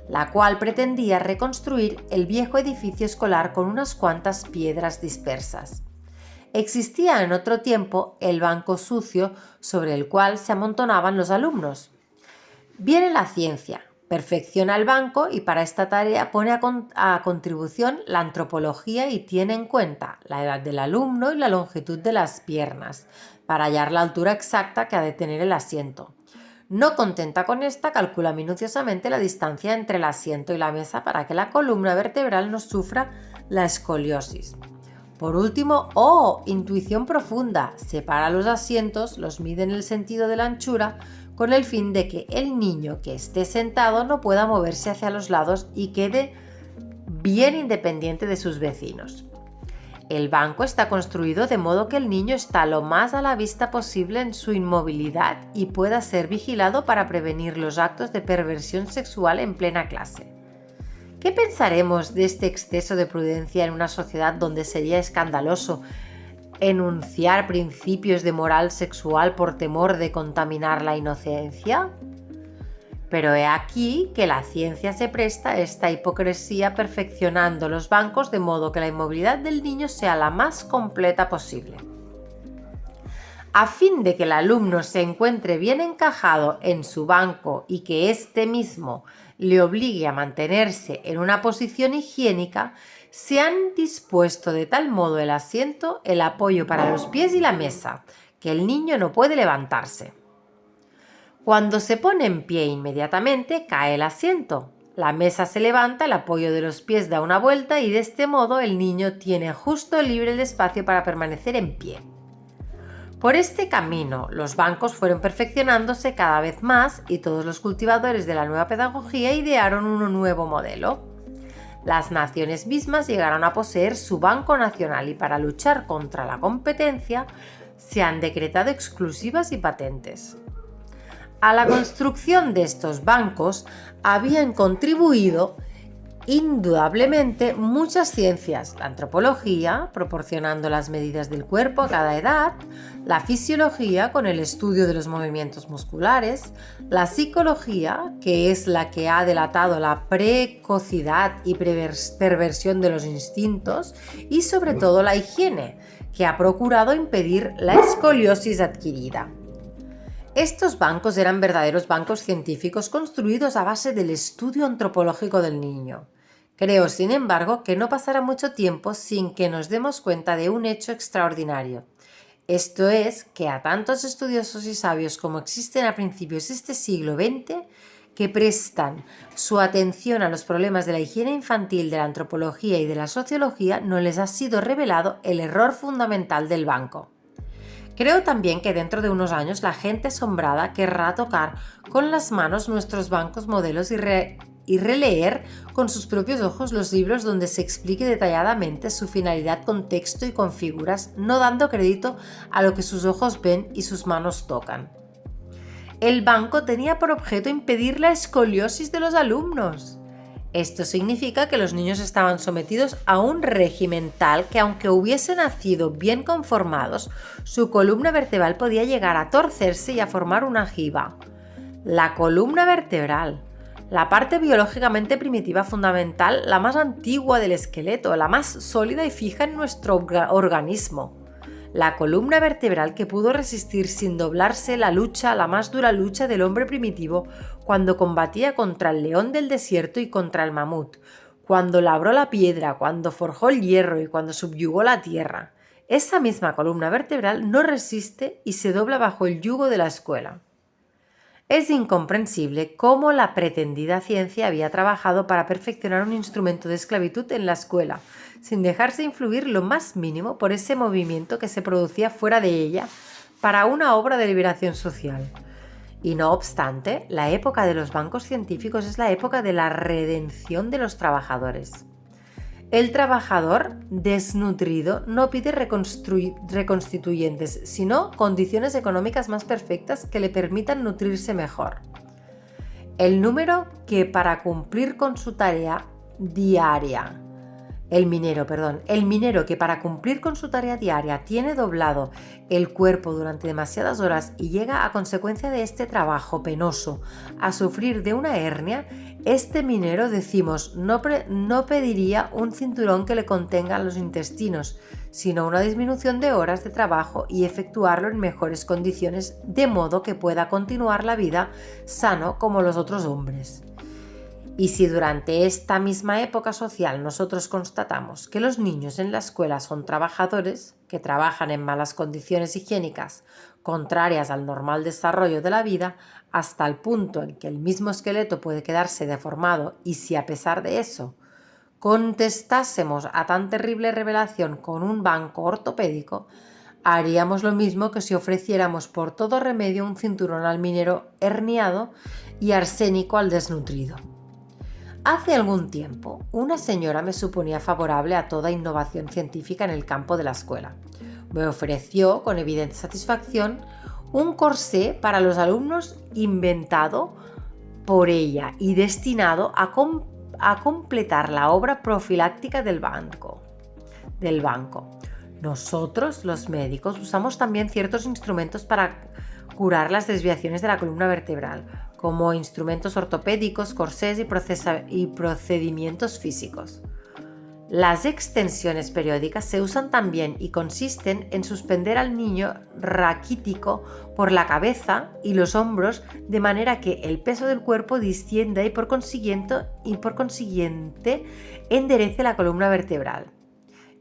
la cual pretendía reconstruir el viejo edificio escolar con unas cuantas piedras dispersas. Existía en otro tiempo el banco sucio sobre el cual se amontonaban los alumnos. Viene la ciencia, perfecciona el banco y para esta tarea pone a contribución la antropología y tiene en cuenta la edad del alumno y la longitud de las piernas para hallar la altura exacta que ha de tener el asiento. No contenta con esta, calcula minuciosamente la distancia entre el asiento y la mesa para que la columna vertebral no sufra la escoliosis. Por último, intuición profunda, separa los asientos, los mide en el sentido de la anchura, con el fin de que el niño que esté sentado no pueda moverse hacia los lados y quede bien independiente de sus vecinos. El banco está construido de modo que el niño está lo más a la vista posible en su inmovilidad y pueda ser vigilado para prevenir los actos de perversión sexual en plena clase. ¿Qué pensaremos de este exceso de prudencia en una sociedad donde sería escandaloso enunciar principios de moral sexual por temor de contaminar la inocencia? Pero he aquí que la ciencia se presta a esta hipocresía perfeccionando los bancos de modo que la inmovilidad del niño sea la más completa posible. A fin de que el alumno se encuentre bien encajado en su banco y que éste mismo le obligue a mantenerse en una posición higiénica, se han dispuesto de tal modo el asiento, el apoyo para los pies y la mesa, que el niño no puede levantarse. Cuando se pone en pie inmediatamente, cae el asiento. La mesa se levanta, el apoyo de los pies da una vuelta y de este modo el niño tiene justo libre el espacio para permanecer en pie. Por este camino, los bancos fueron perfeccionándose cada vez más y todos los cultivadores de la nueva pedagogía idearon un nuevo modelo. Las naciones mismas llegaron a poseer su banco nacional y para luchar contra la competencia se han decretado exclusivas y patentes. A la construcción de estos bancos habían contribuido indudablemente muchas ciencias, la antropología, proporcionando las medidas del cuerpo a cada edad, la fisiología con el estudio de los movimientos musculares, la psicología, que es la que ha delatado la precocidad y perversión de los instintos, y sobre todo la higiene, que ha procurado impedir la escoliosis adquirida. Estos bancos eran verdaderos bancos científicos construidos a base del estudio antropológico del niño. Creo, sin embargo, que no pasará mucho tiempo sin que nos demos cuenta de un hecho extraordinario. Esto es que a tantos estudiosos y sabios como existen a principios de este siglo XX, que prestan su atención a los problemas de la higiene infantil, de la antropología y de la sociología, no les ha sido revelado el error fundamental del banco. Creo también que dentro de unos años la gente asombrada querrá tocar con las manos nuestros bancos modelos y releer con sus propios ojos los libros donde se explique detalladamente su finalidad con texto y con figuras, no dando crédito a lo que sus ojos ven y sus manos tocan. El banco tenía por objeto impedir la escoliosis de los alumnos. Esto significa que los niños estaban sometidos a un régimen tal que, aunque hubiesen nacido bien conformados, su columna vertebral podía llegar a torcerse y a formar una jiba. La columna vertebral, la parte biológicamente primitiva fundamental, la más antigua del esqueleto, la más sólida y fija en nuestro organismo. La columna vertebral que pudo resistir sin doblarse la más dura lucha del hombre primitivo cuando combatía contra el león del desierto y contra el mamut, cuando labró la piedra, cuando forjó el hierro y cuando subyugó la tierra. Esa misma columna vertebral no resiste y se dobla bajo el yugo de la escuela. Es incomprensible cómo la pretendida ciencia había trabajado para perfeccionar un instrumento de esclavitud en la escuela, sin dejarse influir lo más mínimo por ese movimiento que se producía fuera de ella para una obra de liberación social. Y no obstante, la época de los bancos científicos es la época de la redención de los trabajadores. El trabajador desnutrido no pide reconstituyentes, sino condiciones económicas más perfectas que le permitan nutrirse mejor. El minero que para cumplir con su tarea diaria tiene doblado el cuerpo durante demasiadas horas y llega a consecuencia de este trabajo penoso a sufrir de una hernia, este minero, decimos, no pediría un cinturón que le contenga los intestinos, sino una disminución de horas de trabajo y efectuarlo en mejores condiciones, de modo que pueda continuar la vida sano como los otros hombres. Y si durante esta misma época social nosotros constatamos que los niños en la escuela son trabajadores, que trabajan en malas condiciones higiénicas, contrarias al normal desarrollo de la vida, hasta el punto en que el mismo esqueleto puede quedarse deformado, y si a pesar de eso contestásemos a tan terrible revelación con un banco ortopédico, haríamos lo mismo que si ofreciéramos por todo remedio un cinturón al minero herniado y arsénico al desnutrido. Hace algún tiempo, una señora me suponía favorable a toda innovación científica en el campo de la escuela. Me ofreció, con evidente satisfacción, un corsé para los alumnos inventado por ella y destinado a completar la obra profiláctica del banco. Nosotros, los médicos, usamos también ciertos instrumentos para curar las desviaciones de la columna vertebral, como instrumentos ortopédicos, corsés y procedimientos físicos. Las extensiones periódicas se usan también y consisten en suspender al niño raquítico por la cabeza y los hombros de manera que el peso del cuerpo descienda y por consiguiente enderece la columna vertebral.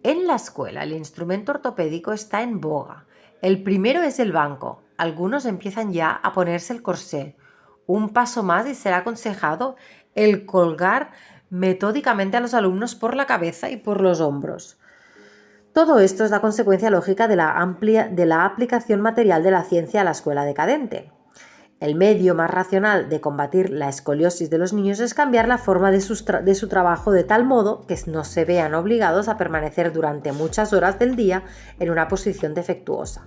En la escuela el instrumento ortopédico está en boga. El primero es el banco. Algunos empiezan ya a ponerse el corsé. Un paso más y será aconsejado el colgar metódicamente a los alumnos por la cabeza y por los hombros. Todo esto es la consecuencia lógica de la aplicación material de la ciencia a la escuela decadente. El medio más racional de combatir la escoliosis de los niños es cambiar la forma de su trabajo de tal modo que no se vean obligados a permanecer durante muchas horas del día en una posición defectuosa.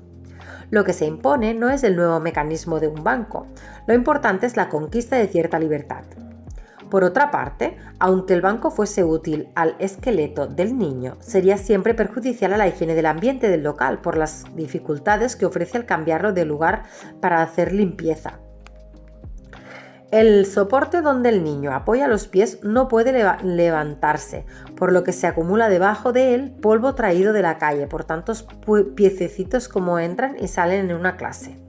Lo que se impone no es el nuevo mecanismo de un banco, lo importante es la conquista de cierta libertad. Por otra parte, aunque el banco fuese útil al esqueleto del niño, sería siempre perjudicial a la higiene del ambiente del local por las dificultades que ofrece al cambiarlo de lugar para hacer limpieza. El soporte donde el niño apoya los pies no puede levantarse, por lo que se acumula debajo de él polvo traído de la calle por tantos piececitos como entran y salen en una clase.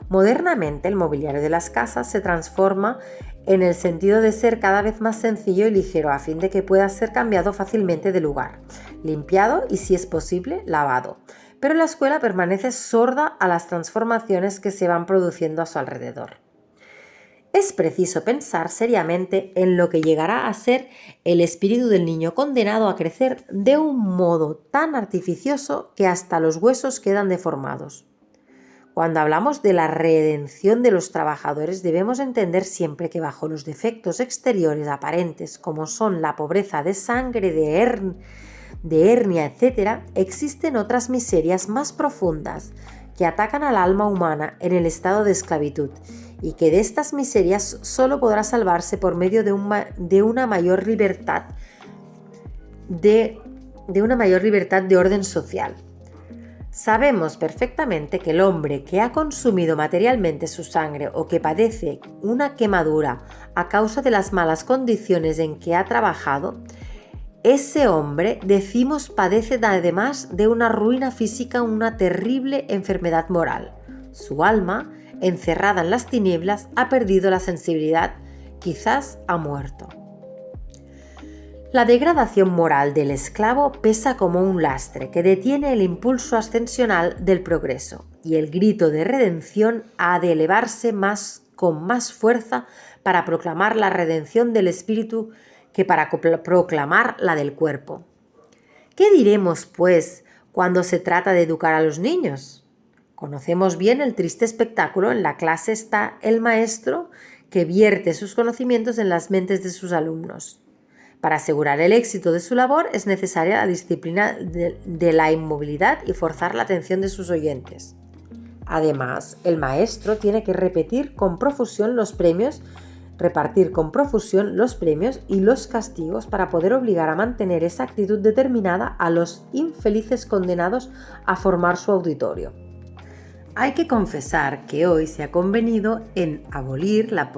Modernamente, el mobiliario de las casas se transforma en el sentido de ser cada vez más sencillo y ligero a fin de que pueda ser cambiado fácilmente de lugar, limpiado y, si es posible, lavado. Pero la escuela permanece sorda a las transformaciones que se van produciendo a su alrededor. Es preciso pensar seriamente en lo que llegará a ser el espíritu del niño condenado a crecer de un modo tan artificioso que hasta los huesos quedan deformados. Cuando hablamos de la redención de los trabajadores, debemos entender siempre que bajo los defectos exteriores aparentes, como son la pobreza de sangre, de hernia, etc., existen otras miserias más profundas que atacan al alma humana en el estado de esclavitud, y que de estas miserias solo podrá salvarse por medio de una mayor libertad de orden social. Sabemos perfectamente que el hombre que ha consumido materialmente su sangre o que padece una quemadura a causa de las malas condiciones en que ha trabajado, ese hombre, decimos, padece además de una ruina física, una terrible enfermedad moral. Su alma, encerrada en las tinieblas, ha perdido la sensibilidad, quizás ha muerto. La degradación moral del esclavo pesa como un lastre que detiene el impulso ascensional del progreso, y el grito de redención ha de elevarse con más fuerza para proclamar la redención del espíritu que para proclamar la del cuerpo. ¿Qué diremos, pues, cuando se trata de educar a los niños? Conocemos bien el triste espectáculo. En la clase está el maestro que vierte sus conocimientos en las mentes de sus alumnos. Para asegurar el éxito de su labor es necesaria la disciplina de la inmovilidad y forzar la atención de sus oyentes. Además, el maestro tiene que repartir con profusión los premios y los castigos para poder obligar a mantener esa actitud determinada a los infelices condenados a formar su auditorio. Hay que confesar que hoy se ha convenido en abolir la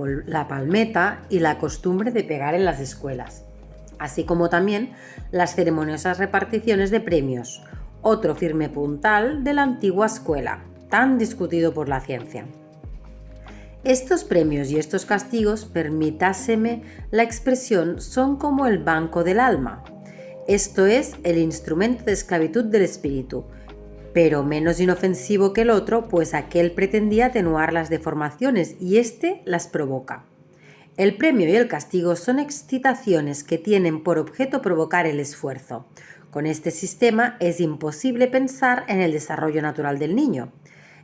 palmeta y la costumbre de pegar en las escuelas, así como también las ceremoniosas reparticiones de premios, otro firme puntal de la antigua escuela, tan discutido por la ciencia. Estos premios y estos castigos, permításeme la expresión, son como el banco del alma. Esto es el instrumento de esclavitud del espíritu, pero menos inofensivo que el otro, pues aquel pretendía atenuar las deformaciones y éste las provoca. El premio y el castigo son excitaciones que tienen por objeto provocar el esfuerzo. Con este sistema es imposible pensar en el desarrollo natural del niño.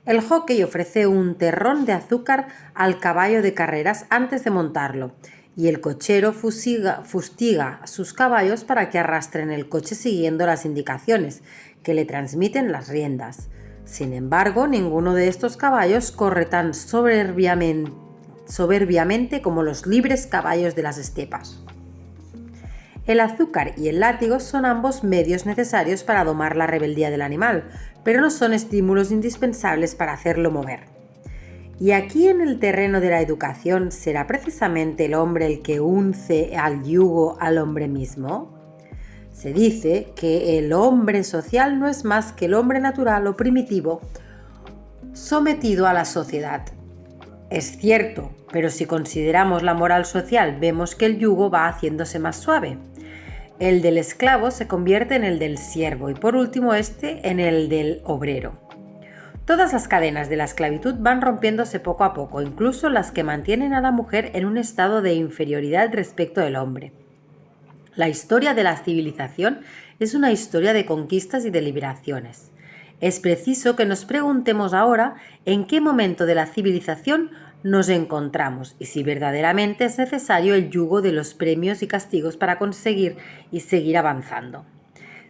El jockey ofrece un terrón de azúcar al caballo de carreras antes de montarlo, y el cochero fustiga a sus caballos para que arrastren el coche siguiendo las indicaciones que le transmiten las riendas. Sin embargo, ninguno de estos caballos corre tan soberbiamente como los libres caballos de las estepas. El azúcar y el látigo son ambos medios necesarios para domar la rebeldía del animal, pero no son estímulos indispensables para hacerlo mover. Y aquí, en el terreno de la educación, ¿será precisamente el hombre el que unce al yugo al hombre mismo? Se dice que el hombre social no es más que el hombre natural o primitivo sometido a la sociedad. Es cierto, pero si consideramos la moral social, vemos que el yugo va haciéndose más suave. El del esclavo se convierte en el del siervo y, por último, en el del obrero. Todas las cadenas de la esclavitud van rompiéndose poco a poco, incluso las que mantienen a la mujer en un estado de inferioridad respecto del hombre. La historia de la civilización es una historia de conquistas y de liberaciones. Es preciso que nos preguntemos ahora en qué momento de la civilización nos encontramos y si verdaderamente es necesario el yugo de los premios y castigos para conseguir y seguir avanzando.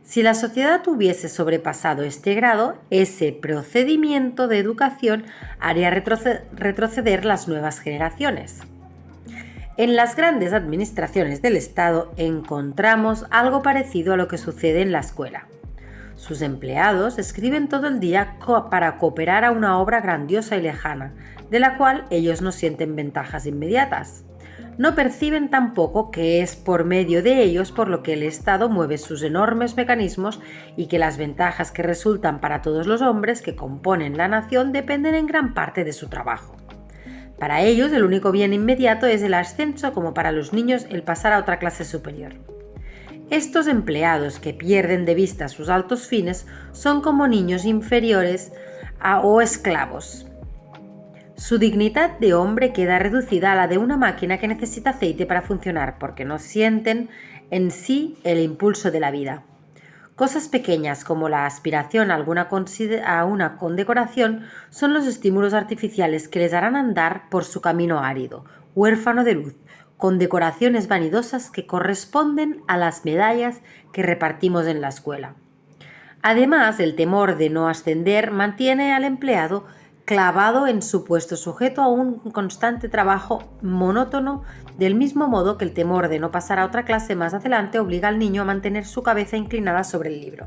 Si la sociedad hubiese sobrepasado este grado, ese procedimiento de educación haría retroceder las nuevas generaciones. En las grandes administraciones del Estado encontramos algo parecido a lo que sucede en la escuela. Sus empleados escriben todo el día para cooperar a una obra grandiosa y lejana, de la cual ellos no sienten ventajas inmediatas. No perciben tampoco que es por medio de ellos por lo que el Estado mueve sus enormes mecanismos y que las ventajas que resultan para todos los hombres que componen la nación dependen en gran parte de su trabajo. Para ellos el único bien inmediato es el ascenso, como para los niños el pasar a otra clase superior. Estos empleados que pierden de vista sus altos fines son como niños inferiores o esclavos. Su dignidad de hombre queda reducida a la de una máquina que necesita aceite para funcionar, porque no sienten en sí el impulso de la vida. Cosas pequeñas como la aspiración a una condecoración son los estímulos artificiales que les harán andar por su camino árido, huérfano de luz, condecoraciones vanidosas que corresponden a las medallas que repartimos en la escuela. Además, el temor de no ascender mantiene al empleado clavado en su puesto, sujeto a un constante trabajo monótono, del mismo modo que el temor de no pasar a otra clase más adelante obliga al niño a mantener su cabeza inclinada sobre el libro.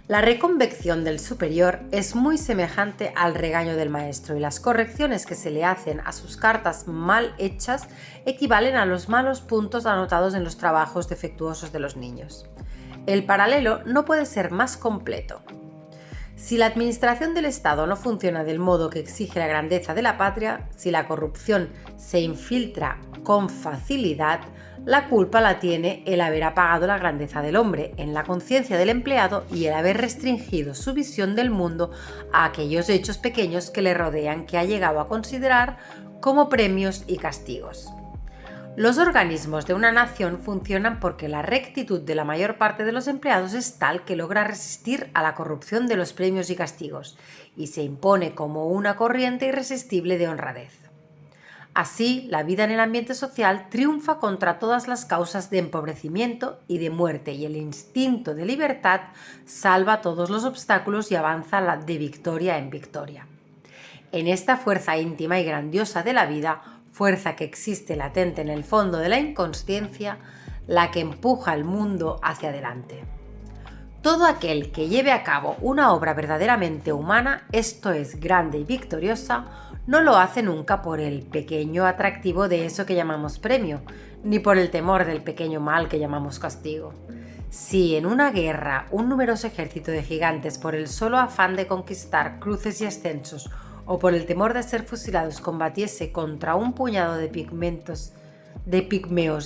La reconvección del superior es muy semejante al regaño del maestro, y las correcciones que se le hacen a sus cartas mal hechas equivalen a los malos puntos anotados en los trabajos defectuosos de los niños. El paralelo no puede ser más completo. Si la administración del Estado no funciona del modo que exige la grandeza de la patria, si la corrupción se infiltra con facilidad, la culpa la tiene el haber apagado la grandeza del hombre en la conciencia del empleado y el haber restringido su visión del mundo a aquellos hechos pequeños que le rodean, que ha llegado a considerar como premios y castigos. Los organismos de una nación funcionan porque la rectitud de la mayor parte de los empleados es tal que logra resistir a la corrupción de los premios y castigos, y se impone como una corriente irresistible de honradez. Así, la vida en el ambiente social triunfa contra todas las causas de empobrecimiento y de muerte, y el instinto de libertad salva todos los obstáculos y avanza de victoria en victoria. En esta fuerza íntima y grandiosa de la vida, fuerza que existe latente en el fondo de la inconsciencia, la que empuja al mundo hacia adelante. Todo aquel que lleve a cabo una obra verdaderamente humana, esto es, grande y victoriosa, no lo hace nunca por el pequeño atractivo de eso que llamamos premio, ni por el temor del pequeño mal que llamamos castigo. Si en una guerra un numeroso ejército de gigantes, por el solo afán de conquistar cruces y ascensos, o por el temor de ser fusilados, combatiese contra un puñado de pigmeos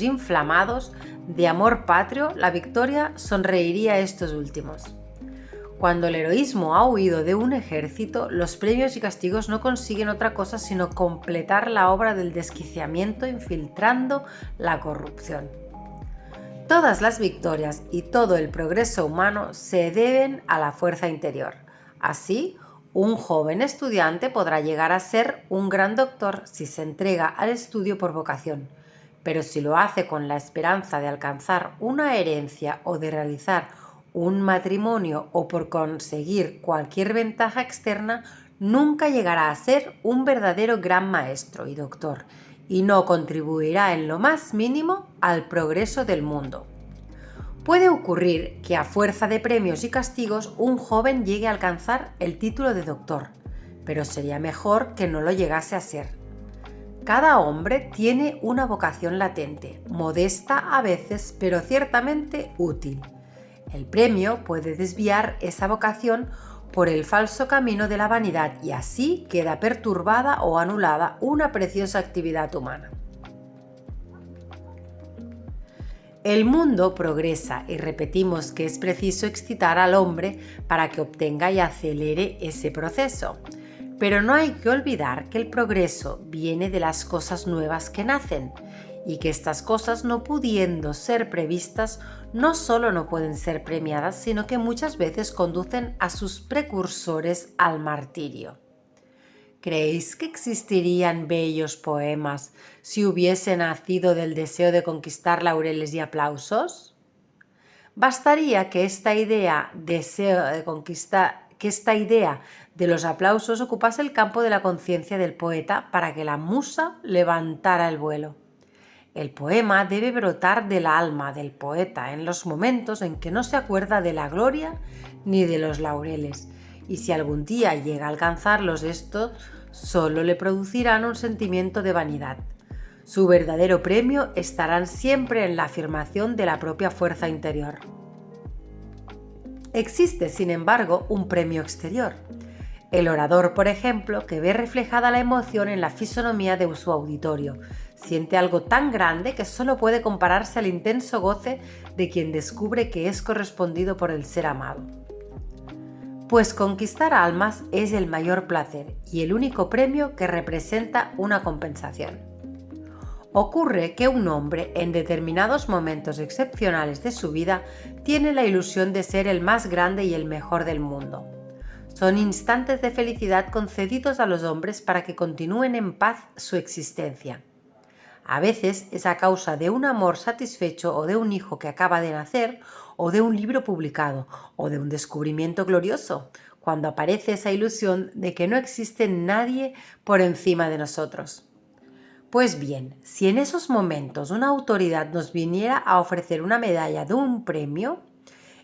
inflamados de amor patrio, la victoria sonreiría a estos últimos. Cuando el heroísmo ha huido de un ejército, los premios y castigos no consiguen otra cosa sino completar la obra del desquiciamiento, infiltrando la corrupción. Todas las victorias y todo el progreso humano se deben a la fuerza interior. Así, un joven estudiante podrá llegar a ser un gran doctor si se entrega al estudio por vocación, pero si lo hace con la esperanza de alcanzar una herencia o de realizar un matrimonio o por conseguir cualquier ventaja externa, nunca llegará a ser un verdadero gran maestro y doctor, y no contribuirá en lo más mínimo al progreso del mundo. Puede ocurrir que a fuerza de premios y castigos un joven llegue a alcanzar el título de doctor, pero sería mejor que no lo llegase a ser. Cada hombre tiene una vocación latente, modesta a veces, pero ciertamente útil. El premio puede desviar esa vocación por el falso camino de la vanidad y así queda perturbada o anulada una preciosa actividad humana. El mundo progresa y repetimos que es preciso excitar al hombre para que obtenga y acelere ese proceso. Pero no hay que olvidar que el progreso viene de las cosas nuevas que nacen y que estas cosas, no pudiendo ser previstas, no solo no pueden ser premiadas, sino que muchas veces conducen a sus precursores al martirio. ¿Creéis que existirían bellos poemas si hubiese nacido del deseo de conquistar laureles y aplausos? Bastaría que esta idea de los aplausos ocupase el campo de la conciencia del poeta para que la musa levantara el vuelo. El poema debe brotar del alma del poeta en los momentos en que no se acuerda de la gloria ni de los laureles, y si algún día llega a alcanzarlos, estos solo le producirán un sentimiento de vanidad. Su verdadero premio estará siempre en la afirmación de la propia fuerza interior. Existe, sin embargo, un premio exterior. El orador, por ejemplo, que ve reflejada la emoción en la fisonomía de su auditorio, siente algo tan grande que solo puede compararse al intenso goce de quien descubre que es correspondido por el ser amado. Pues conquistar almas es el mayor placer y el único premio que representa una compensación. Ocurre que un hombre, en determinados momentos excepcionales de su vida, tiene la ilusión de ser el más grande y el mejor del mundo. Son instantes de felicidad concedidos a los hombres para que continúen en paz su existencia. A veces es a causa de un amor satisfecho o de un hijo que acaba de nacer, o de un libro publicado, o de un descubrimiento glorioso, cuando aparece esa ilusión de que no existe nadie por encima de nosotros. Pues bien, si en esos momentos una autoridad nos viniera a ofrecer una medalla de un premio,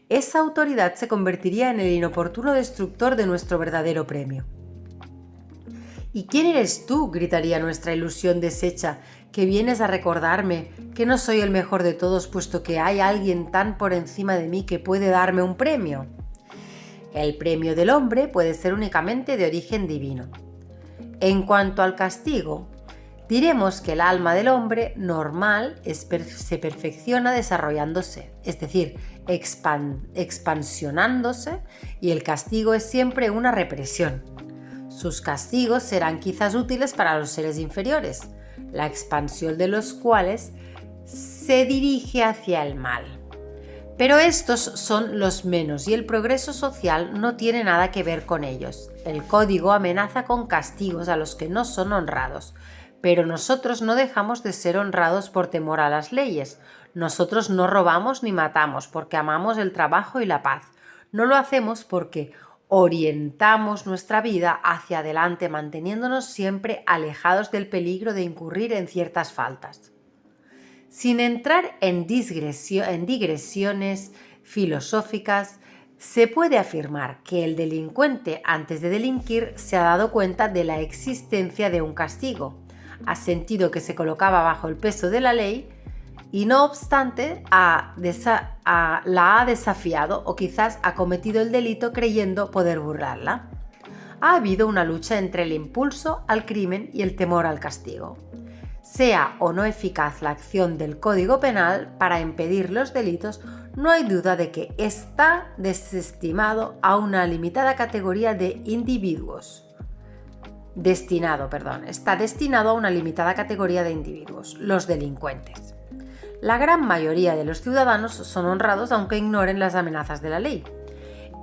esa autoridad se convertiría en el inoportuno destructor de nuestro verdadero premio. ¿Y quién eres tú?, gritaría nuestra ilusión deshecha, que vienes a recordarme que no soy el mejor de todos, puesto que hay alguien tan por encima de mí que puede darme un premio. El premio del hombre puede ser únicamente de origen divino. En cuanto al castigo, diremos que el alma del hombre normal se perfecciona desarrollándose, es decir, expansionándose, y el castigo es siempre una represión. Sus castigos serán quizás útiles para los seres inferiores, la expansión de los cuales se dirige hacia el mal. Pero estos son los menos y el progreso social no tiene nada que ver con ellos. El código amenaza con castigos a los que no son honrados, pero nosotros no dejamos de ser honrados por temor a las leyes. Nosotros no robamos ni matamos porque amamos el trabajo y la paz. No lo hacemos porque orientamos nuestra vida hacia adelante, manteniéndonos siempre alejados del peligro de incurrir en ciertas faltas. Sin entrar en digresiones filosóficas, se puede afirmar que el delincuente, antes de delinquir, se ha dado cuenta de la existencia de un castigo, ha sentido que se colocaba bajo el peso de la ley y, no obstante, la ha desafiado, o quizás ha cometido el delito creyendo poder burlarla. Ha habido una lucha entre el impulso al crimen y el temor al castigo. Sea o no eficaz la acción del Código Penal para impedir los delitos, no hay duda de que está destinado a una limitada categoría de individuos. Está destinado a una limitada categoría de individuos, los delincuentes. La gran mayoría de los ciudadanos son honrados aunque ignoren las amenazas de la ley.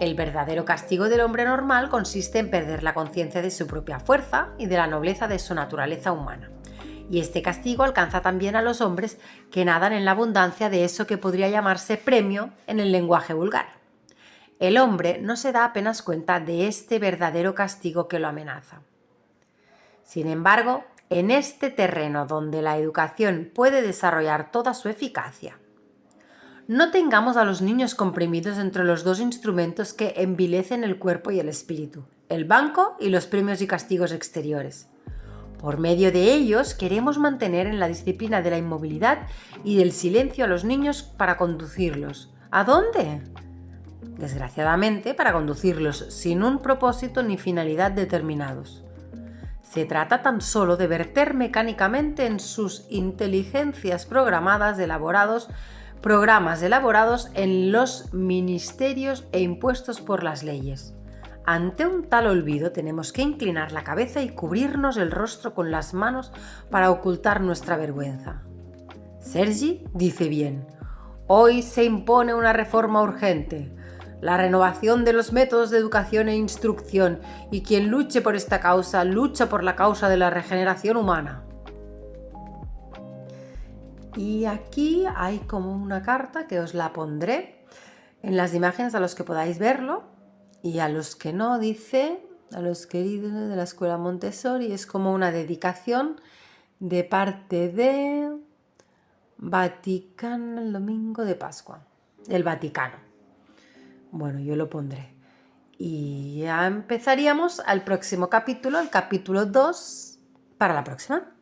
El verdadero castigo del hombre normal consiste en perder la conciencia de su propia fuerza y de la nobleza de su naturaleza humana. Y este castigo alcanza también a los hombres que nadan en la abundancia de eso que podría llamarse premio en el lenguaje vulgar. El hombre no se da apenas cuenta de este verdadero castigo que lo amenaza. Sin embargo, en este terreno donde la educación puede desarrollar toda su eficacia, no tengamos a los niños comprimidos entre los dos instrumentos que envilecen el cuerpo y el espíritu, el banco y los premios y castigos exteriores. Por medio de ellos queremos mantener en la disciplina de la inmovilidad y del silencio a los niños para conducirlos. ¿A dónde? Desgraciadamente, para conducirlos sin un propósito ni finalidad determinados. Se trata tan solo de verter mecánicamente en sus inteligencias programas elaborados en los ministerios e impuestos por las leyes. Ante un tal olvido tenemos que inclinar la cabeza y cubrirnos el rostro con las manos para ocultar nuestra vergüenza. Sergi dice bien: hoy se impone una reforma urgente, la renovación de los métodos de educación e instrucción, y quien luche por esta causa, lucha por la causa de la regeneración humana. Y aquí hay como una carta que os la pondré en las imágenes a los que podáis verlo, y a los que no, dice: a los queridos de la Escuela Montessori. Es como una dedicación de parte de Vaticano, el domingo de Pascua, el Vaticano. Bueno, yo lo pondré. Y ya empezaríamos al próximo capítulo, el capítulo 2, para la próxima.